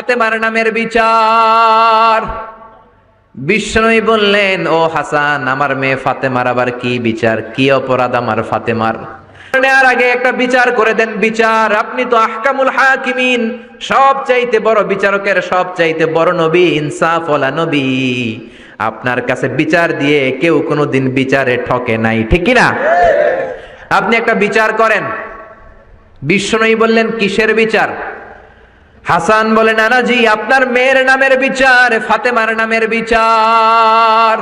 ফাতেমার নামের বিচার। বিশ্বনবী বললেন, ও হাসান, আমার মেয়ে ফাতেমার আবার কি বিচার, কি অপরাধ আমার ফাতেমার? আর আগে একটা বিচার করে দেন, বিচার। আপনি তো আহকামুল হাকিমিন, সবচাইতে বড় বিচারকের সবচাইতে বড় নবী, ইনসাফওয়ালা নবী। আপনার কাছে বিচার দিয়ে কেউ কোনোদিন বিচারে ঠকে নাই, ঠিক কি না? আপনি একটা বিচার করেন। বিশ্বনবী বললেন, কিসের বিচার? হাসান বলে, নানাজি, আপনার মেয়ের নামের বিচার, ফাতেমার নামের বিচার।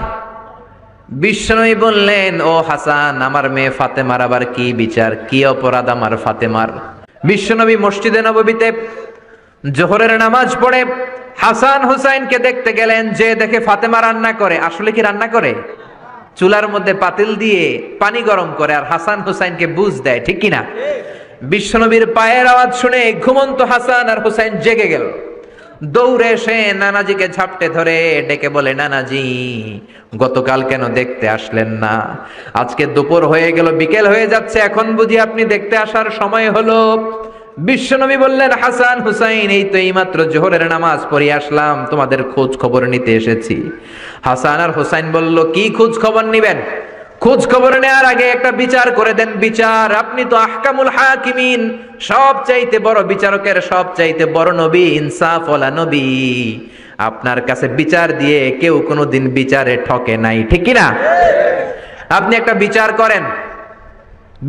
বিশ্বনবী বললেন, ও হাসান, আমার মেয়ে ফাতেমার আবার কি বিচার, কি অপরাধ আমার ফাতেমার? বিশ্বনবী মসজিদে নববীতে জোহরের নামাজ পড়ে হাসান হুসাইনকে দেখতে গেলেন। যে দেখে ফাতেমা রান্না করে। আসলে কি রান্না করে? চুলার মধ্যে পাতিল দিয়ে পানি গরম করে আর হাসান হুসাইনকে বুঝ দেয়, ঠিক কিনা? বিশ্বনবীর পায়ের আওয়াজ শুনে ঘুমন্ত হাসান আর হুসাইন জেগে গেল। দৌড়ে এসে নানাজিকে ঝাপটে ধরে ডেকে বলে, নানাজি, গতকাল কেন দেখতে আসলেন না? আজকে দুপুর হয়ে গেল, বিকেল হয়ে যাচ্ছে, এখন বুঝি আপনি দেখতে আসার সময় হলো? বিশ্বনবী বললেন, হাসান হুসাইন, এই তো এইমাত্র জোহরের নামাজ পড়ে আসলাম, তোমাদের খোঁজ খবর নিতে এসেছি। হাসান আর হুসাইন বলল, কি খোঁজ খবর নিবেন? খোঁজ খবর নেওয়ার আগে একটা বিচার করে দেন, বিচার। আপনি তো আহকামুল হাকিমিন, সবচাইতে বড় বিচারকের সবচাইতে বড় নবী, ইনসাফওয়ালা নবী। আপনার কাছে বিচার দিয়ে কেউ কোনোদিন বিচারে ঠকে নাই, ঠিক কি না? আপনি একটা বিচার করেন।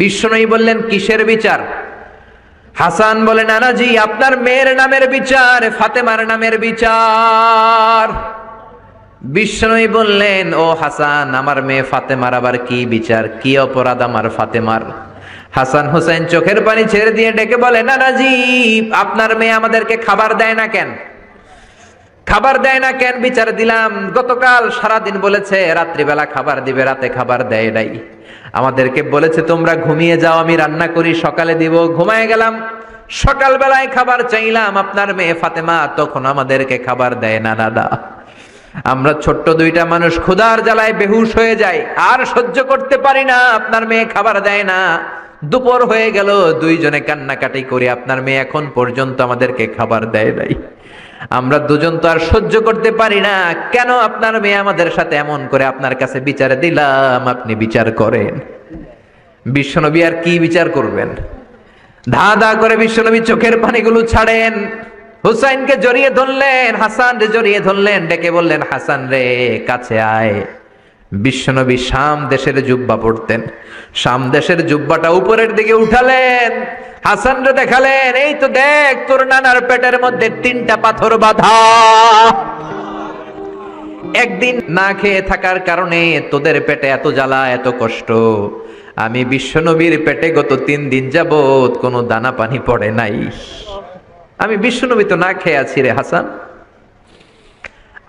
বিশ্বনবী বললেন, কিসের বিচার? হাসান বলে, নানাজি, আপনার মেয়ের নামের বিচার, ফাতেমার নামের বিচার। বিশ্বনবী বললেন, ও হাসান, আমার মেয়ে ফাতেমার আবার কি বিচার, কি অপরাধ আমার ফাতেমার? হাসান হুসাইন চোখের পানি ছেড়ে দিয়ে ডেকে বলে, নানাজি, আপনার মেয়ে আমাদেরকে খাবার দেয় না কেন? খাবার দেয় না কেন? বিচার দিলাম, গতকাল সারাদিন বলেছে রাত্রিবেলা খাবার দিবে, রাতে খাবার দেয় নাই। আমাদেরকে বলেছে তোমরা ঘুমিয়ে যাও, আমি রান্না করি, সকালে দিব। ঘুমায় গেলাম, সকালবেলায় খাবার চাইলাম, আপনার মেয়ে ফাতেমা তখন আমাদেরকে খাবার দেয় না। দাদা, আমরা ছোট্ট দুইটা মানুষ ক্ষুধার জ্বালায় বেহুশ হয়ে যাই, আর সহ্য করতে পারি না, আপনার মেয়ে খাবার দেয় না। দুপুর হয়ে গেল, দুইজনে কান্নাকাটি করি, আপনার মেয়ে এখন পর্যন্ত আমাদেরকে খাবার দেয় নাই। আমরা দুজন তো আর সহ্য করতে পারি না, কেন আপনার মেয়ে আমাদের সাথে এমন করে? আপনার কাছে বিচারে দিলাম, আপনি বিচার করেন। বিশ্বনবী আর কি বিচার করবেন? ধা ধা করে বিশ্বনবী চোখের পানিগুলো ছাড়েন, হুসাইনকে জড়িয়ে ধরলেন, হাসান রে জড়িয়ে ধরলেন, ডেকে বললেন, হাসান রে, কাছে আয়। বিশ্বনবী শাম দেশের জুব্বা পড়তেন, শাম দেশের জুব্বাটা উপরের দিকে উঠালেন, হাসান রে দেখালেন, এই তো দেখ, তোর নানার পেটের মধ্যে 3টা পাথর বাঁধা। একদিন না খেয়ে থাকার কারণে তোদের পেটে এত জ্বালা, এত কষ্ট। আমি বিশ্বনবীর পেটে গত 3 দিন যাবত কোনো দানা পানি পড়ে নাই। আমি বিশ্বনবী তো না খেয়ে আছি রে হাসান,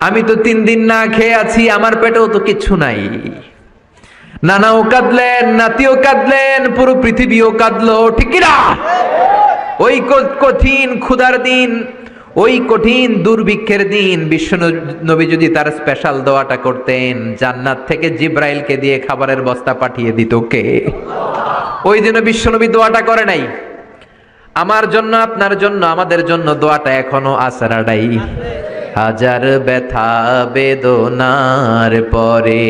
আমি তো 3 দিন না খেয়ে আছি, আমার পেটেও তো কিছু নাই। নানাও কাঁদলেন, নাতিও কাঁদলেন, পুরো পৃথিবীও কাঁদলো, ঠিক কি না? ওই কঠিন ক্ষুধার দিন, ওই কঠিন দুর্ভিক্ষের দিন বিশ্বনবী যদি তার স্পেশাল দোয়াটা করতেন, জান্নাত থেকে জিব্রাইলকে দিয়ে খাবারের বস্তা পাঠিয়ে দিত কে? ওই দিন বিশ্বনবী দোয়াটা করে নাই। আমার জন্য, আপনার জন্য, আমাদের জন্য দোয়াটা এখনো আসরাডাই। হাজার ব্যথা বেদনার পরে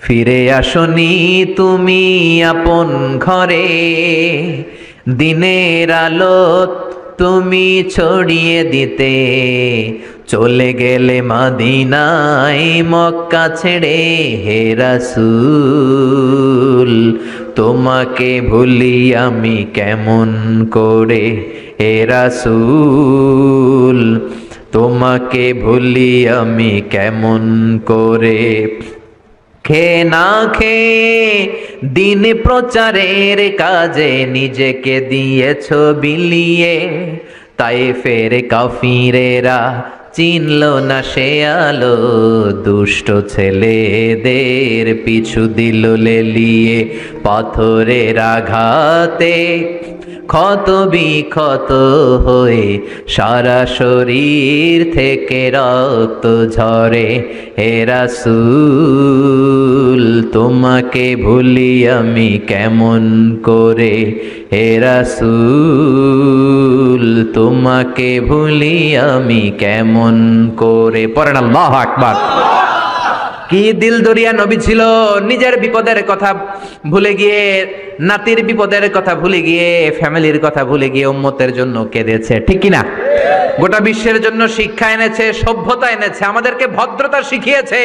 ফিরে আসনি তুমি আপন ঘরে, দিনের আলো তুমি ছড়িয়ে দিতে, চলে গেলে মদিনায় মক্কা ছেড়ে। হে রাসূল, তোমাকে ভুলি আমি কেমন করে? হে রাসূল, তোমাকে ভুলি আমি কেমন করে? খেয়ে না খেয়ে দিন প্রচারের কাজে নিজেকে দিয়েছ বিলিয়ে, তায়েফের কাফিরেরা চিনল না সে আলো, দুষ্ট ছেলেদের পিছু দিল লেলিয়ে। পাথরের আঘাতে ক্ষত বিক্ষত হয়ে সারা শরীর থেকে রক্ত ঝরে। হে রাসূল তোমাকে ভুলি আমি কেমন করে, হে রাসূল তোমাকে ভুলি আমি কেমন করে। পড়েন আল্লাহু আকবার। কি দিল দরিয়া নবী ছিল, নিজের বিপদের কথা ভুলে গিয়ে, নাতির বিপদের কথা ভুলে গিয়ে, ফ্যামিলির কথা ভুলে গিয়ে উম্মতের জন্য কেঁদেছে, ঠিক কি না? গোটা বিশ্বের জন্য শিক্ষা এনেছে, সভ্যতা এনেছে, আমাদেরকে ভদ্রতা শিখিয়েছে।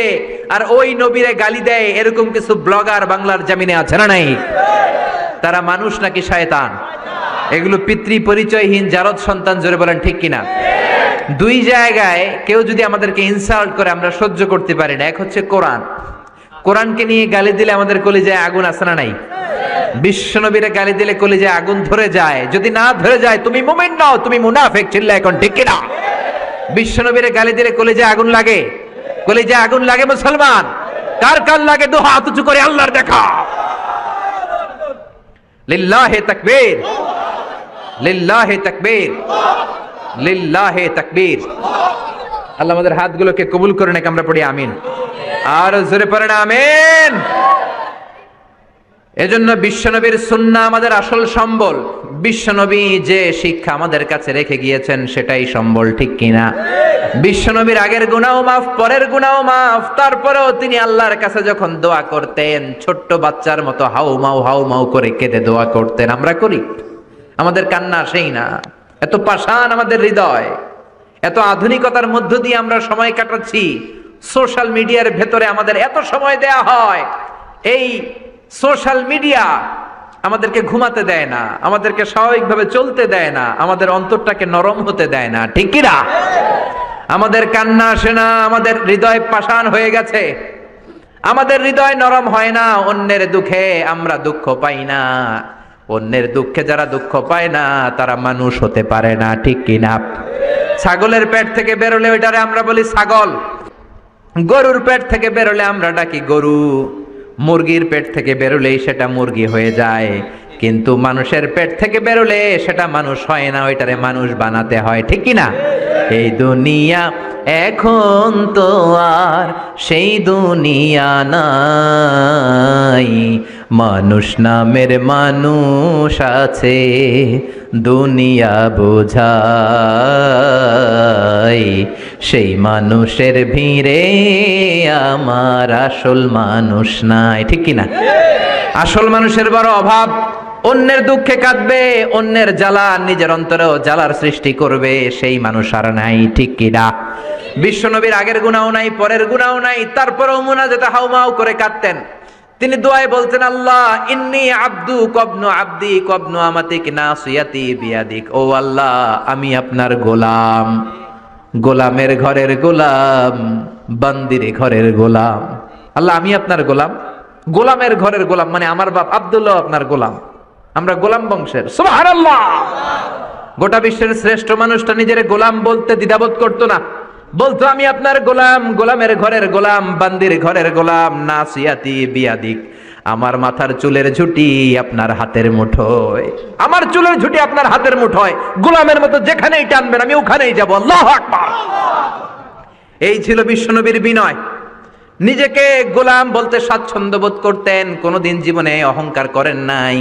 আর ওই নবীরে গালি দেয় এরকম কিছু ব্লগার বাংলার জমিনে আছে না নাই? তারা মানুষ নাকি শয়তান? এগুলো পিতৃ পরিচয়হীন জারদ সন্তান, জোরে বলেন ঠিক কিনা? দুই জায়গায় কেউ যদি আমাদেরকে ইনসাল্ট করে আমরা সহ্য করতে পারি না। এক হচ্ছে কোরআন, কোরআনকে নিয়ে গালি দিলে আমাদের কলিজায় আগুন আছে না নাই? বিশ্বনবীরে গালি দিলে কলিজায় আগুন ধরে যায়, যদি না ধরে যায় তুমি মুমিন নও, তুমি মুনাফিক। চিল্লা এখন ঠিক কিনা? বিশ্বনবীরে গালি দিলে কলিজায় আগুন লাগে, কলিজায় আগুন লাগে মুসলমান। কার কার লাগে? দু হাত উঁচু করে আল্লাহর দেখা। লিল্লাহি তাকবীর, লিল্লাহি তাকবীর, লিল্লাহি তাকবীর। আল্লাহ আমাদের হাতগুলোকে কবুল করে নেক, আমরা পড়ি আমিন। আর জোরে পড়েন আমিন। এজন্য বিশ্বনবীর সুন্নাহ আমাদের আসল সম্বল। বিশ্বনবী যে শিক্ষা আমাদের কাছে রেখে গিয়েছেন সেটাই সম্বল, ঠিক কিনা? বিশ্বনবীর আগের গুনাহ মাফ, পরের গুনাহ মাফ, তারপরেও তিনি আল্লাহর কাছে যখন দোয়া করতেন ছোট্ট বাচ্চার মতো হাউ মাউ করে কেঁদে দোয়া করতেন। আমরা করি? আমাদের কান্না সেই না? এত পাষাণ আমাদের হৃদয়, এত আধুনিকতার মধ্য দিয়ে আমরা সময় কাটাচ্ছি। সোশ্যাল মিডিয়ার ভেতরে আমাদের এত সময় দেয়া হয়। এই সোশ্যাল মিডিয়া আমাদেরকে ঘুমাতে দেয় না, আমাদেরকে স্বাভাবিকভাবে চলতে দেয় না, আমাদের অন্তরটাকে নরম হতে দেয় না, ঠিক কি না? আমাদের কান্না আসে না, আমাদের হৃদয় পাষাণ হয়ে গেছে, আমাদের হৃদয় নরম হয় না। অন্যের দুঃখে আমরা দুঃখ পাই না, অন্যের দুঃখে যারা দুঃখ পায় না তারা মানুষ হতে পারে না, ঠিক কিনা? ছাগলের পেট থেকে বেরোলে ওইটারে আমরা বলি ছাগল, গরুর পেট থেকে বেরোলে আমরা ডাকি গরু, মুরগির পেট থেকে বেরোলেই সেটা মুরগি হয়ে যায়। কিন্তু মানুষের পেট থেকে বেরোলে সেটা মানুষ হয় না, ওইটারে মানুষ বানাতে হয়, ঠিক কিনা? এই দুনিয়া এখন তো আর সেই দুনিয়া নাই, মানুষ নামের মানুষ আছে দুনিয়া বোঝাই, সেই মানুষের ভিড়ে আমার আসল মানুষ নাই, ঠিক কিনা? আসল মানুষের বড় অভাব। অন্যের দুঃখে কাঁদবে, অন্যের জ্বালা নিজের অন্তরেও জ্বালার সৃষ্টি করবে, সেই মানুষ আর নাই, ঠিক কিনা? বিশ্বনবীর আগের গুনাহ নাই, পরের গুনাহ নাই, তারপরেও মুনাজাতে হাউমাউ করে কাঁদতেন। তিনি দোয়ায় বলতেন, আল্লাহ ইন্নী আব্দু কবনু আব্দি কবনু আমাতিক নাসিয়াতি বিয়াদিক। ও আল্লাহ আমি আপনার গোলাম, গোলামের ঘরের গোলাম, বান্দির ঘরের গোলাম। আল্লাহ আমি আপনার গোলাম, গোলামের ঘরের গোলাম, মানে আমার বাপ আব্দুল্লাহ আপনার গোলাম, আমরা গোলাম বংশের। সুবহানাল্লাহ। গোটা বিশ্বের শ্রেষ্ঠ মানুষটা নিজের গোলাম বলতে দ্বিধাবোধ করতো না, বলতো আমি আপনার গোলাম, গোলামের ঘরের গোলাম, বান্দির ঘরের গোলাম, নাসিয়াতি বিয়াদিক। আমার মাথার চুলের ঝুঁটি আপনার হাতের মুঠোয়, আমার চুলের ঝুঁটি আপনার হাতের মুঠোয়, গোলামের মতো যেখানেই টানবেন আমি ওখানেই যাব। আল্লাহু আকবার। এই ছিল বিশ্বনবীর বিনয়। নিজেকে গোলাম বলতে স্বাচ্ছন্দ্য বোধ করতেন, কোনোদিন জীবনে অহংকার করেন নাই।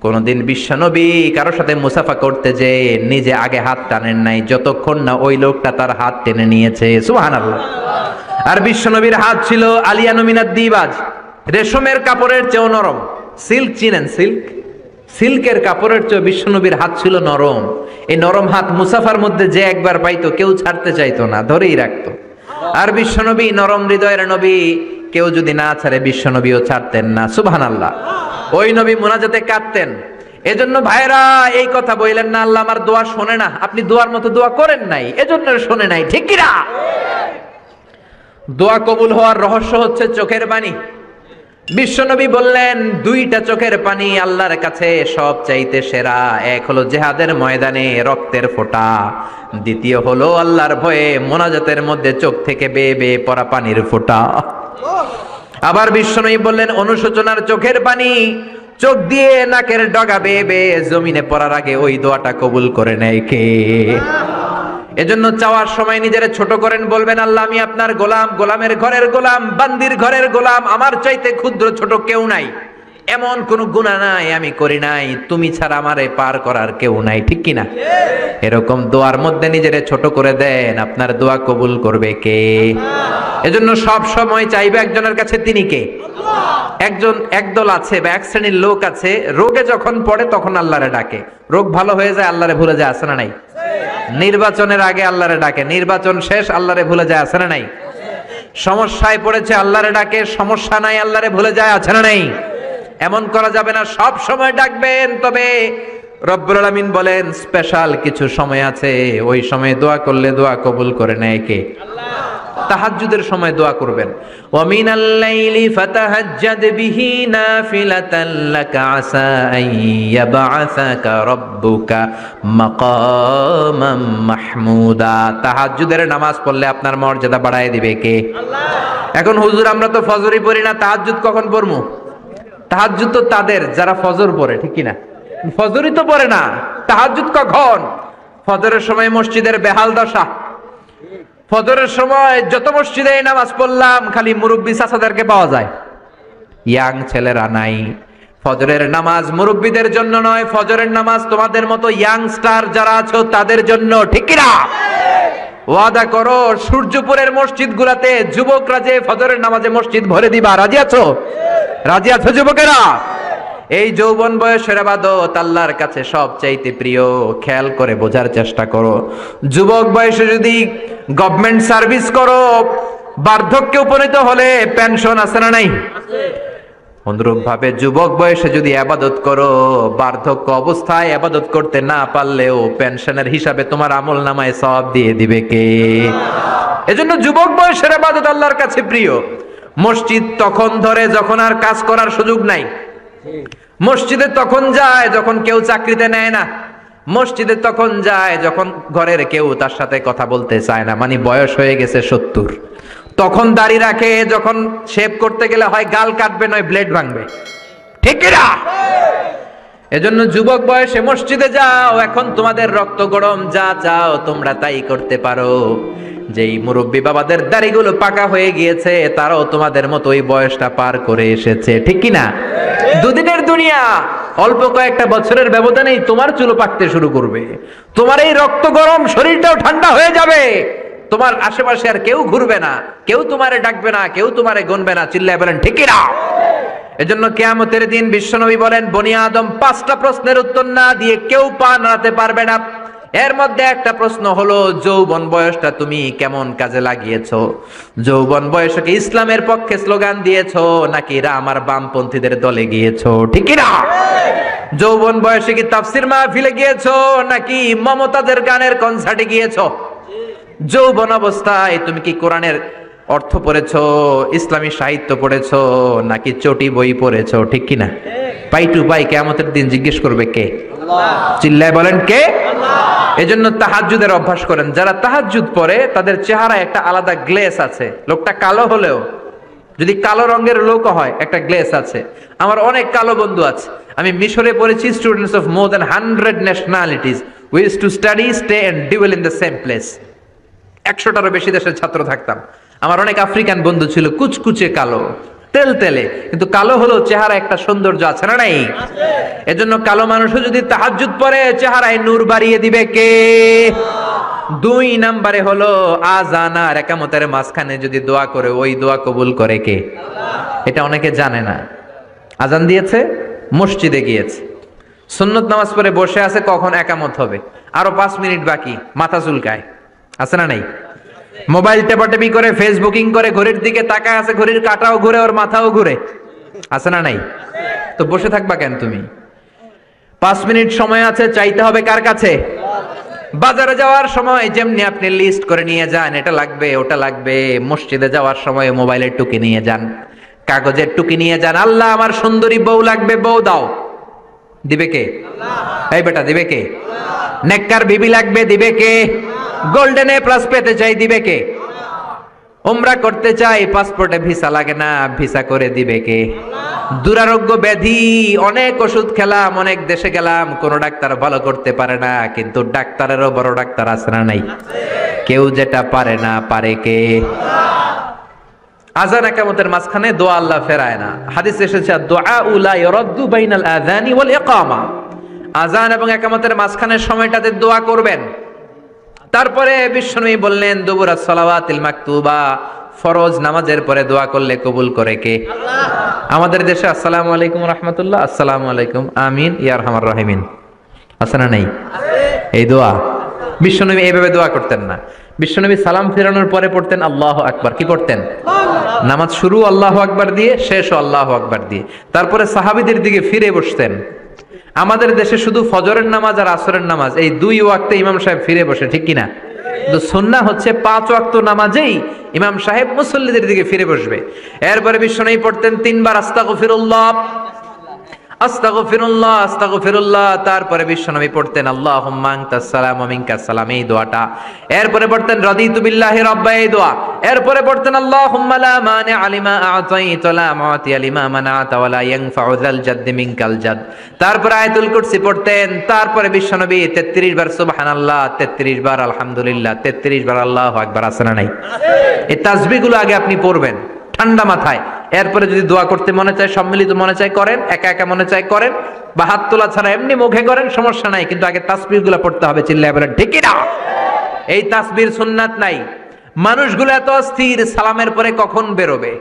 কোনদিন বিশ্বনবী কারোর সাথে মুসাফা করতে যে নিজে আগে হাত টানেন নাই, যতক্ষণ না ওই লোকটা তার হাত টেনে নিয়েছে। সুবহানাল্লাহ। আর বিশ্বনবীর হাত ছিল আলিয়ানু মিনাদ দিবাজ, রেশমের কাপড়ের চেয়েও নরম। সিল্ক চিনেন? সিল্ক, সিল্কের কাপড়ের চেয়ে বিশ্বনবীর হাত ছিল নরম। এই নরম হাত মুসাফার মধ্যে যে একবার পাইতো কেউ ছাড়তে চাইতো না, ধরেই রাখতো। আর বিশ্বনবী নরম হৃদয়ের নবী, কেউ যদি না ছাড়ে বিশ্বনবীও ছাড়তেন না। সুবহানাল্লাহ। ওই নবী মুনাজাতে কাঁদতেন। এজন্য ভাইরা এই কথা বললেন না আল্লাহ আমার দোয়া শোনে না, আপনি দোয়ার মতো দোয়া করেন নাই, এজন্য শোনে নাই, ঠিক কি না? দোয়া কবুল হওয়ার রহস্য হচ্ছে চোখের পানি। বিশ্বনবী বললেন দুইটা চোখের পানি আল্লাহর কাছে সব চাইতে সেরা। এক হলো জিহাদের ময়দানে রক্তের ফোঁটা, দ্বিতীয় হলো আল্লাহর ভয়ে মোনাজাতের মধ্যে চোখ থেকে বেয়ে বেয়ে পড়া পানির ফোঁটা। আবার বিশ্বনবী বললেন অনুশোচনার চোখের পানি চোখ দিয়ে নাকের ডগা বেয়ে বেয়ে জমিনে পড়ার আগে ওই দোয়াটা কবুল করে নেয় কে? এজন্য চাওয়ার সময় নিজের ছোট করেন, বলবেন আল্লাহ আমি আপনার গোলাম, গোলামের ঘরের গোলাম, বান্দির ঘরের গোলাম, আমার চাইতে ক্ষুদ্র ছোট কেউ নাই, এমন কোন গুনাহ নাই আমি করি নাই, তুমি ছাড়া আমারে পার করার কেউ নাই, ঠিক কিনা? এরকম দোয়ার মধ্যে নিজেরে ছোট করে দেন, আপনার দোয়া কবুল করবে কে? এজন্য সব সময় চাইবে একজনের কাছে, তিনি কে? একদল আছে বা এক শ্রেণীর লোক আছে, রোগে যখন পড়ে তখন আল্লাহরে ডাকে, রোগ ভালো হয়ে যায় আল্লাহরে ভুলে যায়, আছে না নাই? নির্বাচনের আগে আল্লাহরে ডাকে, নির্বাচন শেষ আল্লাহরে ভুলে যায়, আছে না নাই? সমস্যায় পড়েছে আল্লাহরে ডাকে, সমস্যা নাই আল্লাহরে ভুলে যায়, আছে না নাই? এমন করা যাবে না, সব সময় ডাকবেন। তবে রব্বুল আলামিন বলেন স্পেশাল কিছু সময় আছে, ওই সময় দোয়া করলে দোয়া কবুল করে নেয় কে? তাহাজ্জুদের সময় দোয়া করবেন। ওয়া মিনাল লাইলি ফাতাহাজ্জাদ বিহি নাফিলাতান লাকা আসা আন ইয়াবআসাকা রাব্বুকা মাকামাম মাহমুদা। তাহাজ্জুদের নামাজ পড়লে আপনার মর্যাদা বাড়ায় দিবে কে? আল্লাহ। এখন হুজুর আমরা তো ফজরই পড়ি না, তাহাজ্জুদ কখন পড়মু? তাহাজ্জুদ তো তাদের যারা ফজর পড়ে, ঠিক কি না? ফজরই তো পড়ে না, তাহাজ্জুদ কখন? ফজরের সময় মসজিদের বেহাল দশা। ফজরের সময় যত মসজিদে নামাজ পড়লাম খালি মুরব্বি চাচাদেরকে পাওয়া যায়, ইয়াং ছেলেরা নাই। ফজরের নামাজ মুরব্বিদের জন্য নয়, ফজরের নামাজ তোমাদের মতো ইয়াংস্টার যারা আছো তাদের জন্য, ঠিক কি না? ওয়াদা করো সূর্যপুরের মসজিদ গুলাতে যুবকরা যে ফজরের নামাজে মসজিদ ভরে দিবা, রাজি আছো? রাজি আছো যুবকেরা? এই যৌবন বয়সের ইবাদত আল্লাহর কাছে সবচাইতে প্রিয়, খেয়াল করে বোঝার চেষ্টা করো। যুবক বয়সে যদি গভর্নমেন্ট সার্ভিস করো, বার্ধক্যে উপনীত হলে পেনশন আছে না নাই? অনুরূপ ভাবে যুবক বয়সে যদি ইবাদত করো, বার্ধক্য অবস্থায় ইবাদত করতে না পারলেও পেনশনের হিসাবে তোমার আমলনামায় সওয়াব দিয়ে দিবে কে? এজন্য যুবক বয়সের ইবাদত আল্লাহর কাছে প্রিয়। মসজিদ তখন ধরে যখন আর কাজ করার সুযোগ নাই, মসজিদে তখন যায় যখন কেউ চাকরিতে নেয় না, মসজিদে তখন যায় যখন ঘরের কেউ তার সাথে কথা বলতে চায় না, মানে বয়স হয়ে গেছে 70, তখন দাড়ি রাখে, যখন শেভ করতে গেলে হয় গাল কাটবে নয় ব্লেড ভাঙবে, ঠিক না? এজন্য যুবক বয়সে মসজিদে যাও, এখন তোমাদের রক্ত গরম, যা চাও তোমরা তাই করতে পারো। যেই মুরব্বী বাবাদের দাড়িগুলো পাকা হয়ে গিয়েছে তারাও তোমাদের মতো ওই বয়সটা পার করে এসেছে, ঠিক কি না? দুদিনের দুনিয়া, অল্প কয়েকটা বছরের ব্যবধানেই তোমার চুল পাকতে শুরু করবে, তোমার এই রক্ত গরম শরীরটাও ঠান্ডা হয়ে যাবে, তোমার আশেপাশে আর কেউ ঘুরবে না, কেউ তোমারে ডাকবে না, কেউ তোমারে গুনবে না, চিল্লায় বলেন ঠিক কি না? এজন্য কিয়ামতের দিন বিশ্বনবী বলেন বনি আদম 5টা প্রশ্নের উত্তর না দিয়ে কেউ পা নাড়াতে পারবে না। এর মধ্যে একটা প্রশ্ন হলো যৌবন বয়সটা তুমি কেমন কাজে লাগিয়েছো? যৌবন বয়সে কি ইসলামের পক্ষে স্লোগান দিয়েছো নাকি রাম আর বামপন্থীদের দলে গিয়েছো, ঠিক কি না? যৌবন বয়সে কি তাফসীর মাহফিলে গিয়েছো নাকি মমতাজের গানের কনসার্টে গিয়েছো? যৌবন অবস্থায় তুমি কি কোরআনের অর্থ পড়েছো, ইসলামী সাহিত্য পড়েছো নাকি চটি বই পড়েছো, ঠিক কি না? পাই টু পাই কিয়ামতের দিন জিজ্ঞেস করবে কে? আল্লাহ। চিল্লায় বলেন কে? আল্লাহ। এজন্য তাহাজ্জুদের অভ্যাস করেন। যারা তাহাজ্জুদ পড়ে তাদের চেহারায় একটা আলাদা গ্লেস আছে, লোকটা কালো হলেও যদি কালো রঙের লোক হয় একটা গ্লেস আছে। আমার অনেক কালো বন্ধু আছে, আমি মিশরে পড়েছি, students of more than 100 nationalities, we used to study, stay and dwell in the same place. 100টারও বেশি দেশের ছাত্র থাকতাম। আমার অনেক আফ্রিকান বন্ধু ছিল, কুচকুচে কালো, তেল তেলে, কিন্তু কালো হলো চেহারা একটা সৌন্দর্য আছে না নাই? এজন্য কালো মানুষও যদি তাহাজ্জুদ পড়ে চেহারায় নূর বাড়িয়ে দিবে কে? 2 নম্বরে হলো আযান আর ইকামতের মাঝখানে যদি দোয়া করে ওই দোয়া কবুল করে কে? এটা অনেকে জানে না। আযান দিয়েছে, মসজিদে গিয়েছে, সুন্নত নামাজ পড়ে বসে আছে, কখন ইকামত হবে, আরো 5 মিনিট বাকি, মাথা চুলকায়, আছে না নাই? মোবাইল টেপাটেপি করে, ফেসবুকিং করে, ঘড়ির দিকে তাকায় আছে, ঘড়ির কাঁটাও ঘুরে, ওর মাথাও ঘুরে, আছে না নাই? তো বসে থাকবা কেন তুমি? 5 মিনিট সময় আছে, চাইতে হবে কার কাছে? বাজারে যাওয়ার সময় যেমনি আপনি লিস্ট করে নিয়ে যান, এটা লাগবে ওটা লাগবে, মসজিদে যাওয়ার সময় মোবাইলের টুকি নিয়ে যান, কাগজের টুকি নিয়ে যান। আল্লাহ আমার সুন্দরী বউ লাগবে, বউ দাও, দিবে কে? আল্লাহ। এই বেটা দিবে কে? আল্লাহ। নেককার বিবি লাগবে, দিবে কে? গোল্ডেন এ প্লাস পেতে চাই, দিবে কে? উমরা করতে চাই, পাসপোর্টে ভিসা লাগে না, ভিসা করে দিবে কে? আল্লাহ। দুরারোগ্য ব্যাধি, অনেক ওষুধ খেলাম, অনেক দেশে গেলাম, কোন ডাক্তার ভালো করতে পারে না, কিন্তু ডাক্তারেরও বড় ডাক্তার আছে না নাই? কেউ যেটা পারে না পারে কে? আযান ইকামতের মাঝখানে দোয়া আল্লাহ ফেরায় না। হাদিসে এসেছে দুআউ লা ইরাদ্দু বাইনাল আযানি ওয়াল ইকামা, আযান এবং ইকামতের মাঝখানের সময়টাতে দোয়া করবেন। তারপরে বিশ্বনবী বললেন দুবুরাস সালাওয়াতিল মাকতুবা, ফরজ নামাজের পরে দোয়া করলে কবুল করে কে? আল্লাহ। আমাদের দেশে আসসালামু আলাইকুম রাহমাতুল্লাহ, আসসালামু আলাইকুম, আমিন ইয়া আরহামার রাহিমিন আছে না নাই? এই দোয়া বিশ্বনবী এইভাবে দোয়া করতেন না। বিশ্বনবী সালাম ফেরানোর পরে পড়তেন আল্লাহু আকবার। কি পড়তেন? নামাজ শুরু আল্লাহু আকবার দিয়ে, শেষও আল্লাহু আকবার দিয়ে। তারপরে সাহাবীদের দিকে ফিরে বসতেন। আমাদের দেশে শুধু ফজরের নামাজ আর আসরের নামাজ, এই দুই ওয়াক্তে ইমাম সাহেব ফিরে বসে, ঠিক কিনা? কিন্তু সুন্নাহ হচ্ছে 5 ওয়াক্ত নামাজেই ইমাম সাহেব মুসল্লিদের দিকে ফিরে বসবে। এরপরে বিশ্বনবী পড়তেন 3 বার আস্তাগফিরুল্লাহ আস্তাগফিরুল্লাহ আস্তাগফিরুল্লাহ। তারপরে বিশ্বনবী পড়তেন আল্লাহুম্মা আনতাস সালাম ওয়া মিনকাস সালাম, এই দোয়াটা। এরপরে পড়তেন রাদিতু বিল্লাহি রাব্বা, এই দোয়া। এরপরে পড়তেন আল্লাহুম্মা লা মানিআ লিমা আ'তাইতা ওয়া লা মু'তিয়া লিমা মানা'তা ওয়া লা ইয়ানফা'ু যাল জাদ্দি মিনকাল জাদ। তারপরে আয়াতুল কুরসি পড়তেন। তারপরে বিশ্বনবী 33 বার সুবহানাল্লাহ, 33 বার আলহামদুলিল্লাহ, 33 বার আল্লাহু আকবার। আছে না নাই? এই তাসবিহগুলো আগে আপনি পড়বেন ঠান্ডা মাথায়। এরপরে যদি দোয়া করতে মনে চায়, সম্মিলিত মনে চায় করেন, একা একা মনে চায় করেন, বা হাত তোলা ছাড়া এমনি মুখে করেন, সমস্যা নাই, কিন্তু আগে তাসবিহগুলো পড়তে হবে। চিল্লায় বলেন ঠিক কি না? এই তাসবিহর সুন্নাত নাই। মানুষগুলো এত অস্থির, সালামের পরে কখন বেরোবে,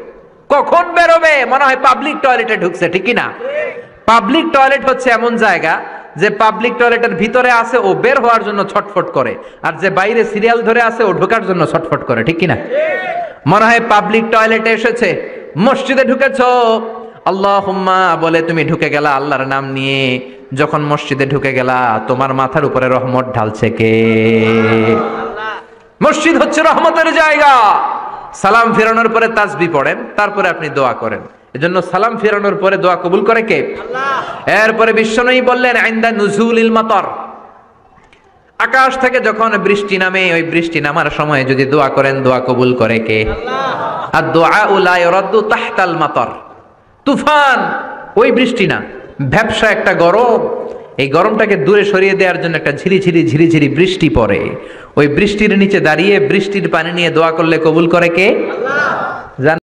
কখন বেরোবে, মনে হয় পাবলিক টয়লেটে ঢুকছে, ঠিক কি না? পাবলিক টয়লেট হচ্ছে এমন জায়গা যে পাবলিক টয়লেটের ভিতরে আছে ও বের হওয়ার জন্য ছটফট করে, আর যে বাইরে সিরিয়াল ধরে আছে ও ঢোকার জন্য ছটফট করে, ঠিক কি না? মনে হয় পাবলিক টয়লেটে এসেছে, মসজিদে ঢুকেছো আল্লাহুম্মা বলে তুমি ঢুকে গেলা আল্লাহর নাম নিয়ে। যখন মসজিদে ঢুকে গেলা, তোমার মাথার উপরে রহমত ঢালছে কে? মসজিদ হচ্ছে রহমতের জায়গা। সালাম ফেরানোর পরে তাসবিহ পড়েন, তারপরে আপনি দোয়া করেন। এজন্য সালাম ফেরানোর পরে দোয়া কবুল করে কে? আল্লাহ। এরপরে বিশ্বনবী বললেন ইনদা নুজুলিল মাতার, আকাশ থেকে যখন বৃষ্টি নামে, ওই বৃষ্টি নামার সময় যদি দোয়া করেন, দোয়া কবুল করে কে? আল্লাহ। আর দুআউ লা ইরাদ্দু তাহতাল মাতার, তুফান ওই বৃষ্টি না, ভ্যাপসা একটা গরম, এই গরমটাকে দূরে সরিয়ে দেওয়ার জন্য একটা ঝিরিঝিরি ঝিরিঝিরি বৃষ্টি পড়ে। ওই বৃষ্টির নিচে দাঁড়িয়ে বৃষ্টির পানি নিয়ে দোয়া করলে কবুল করে কে? আল্লাহ।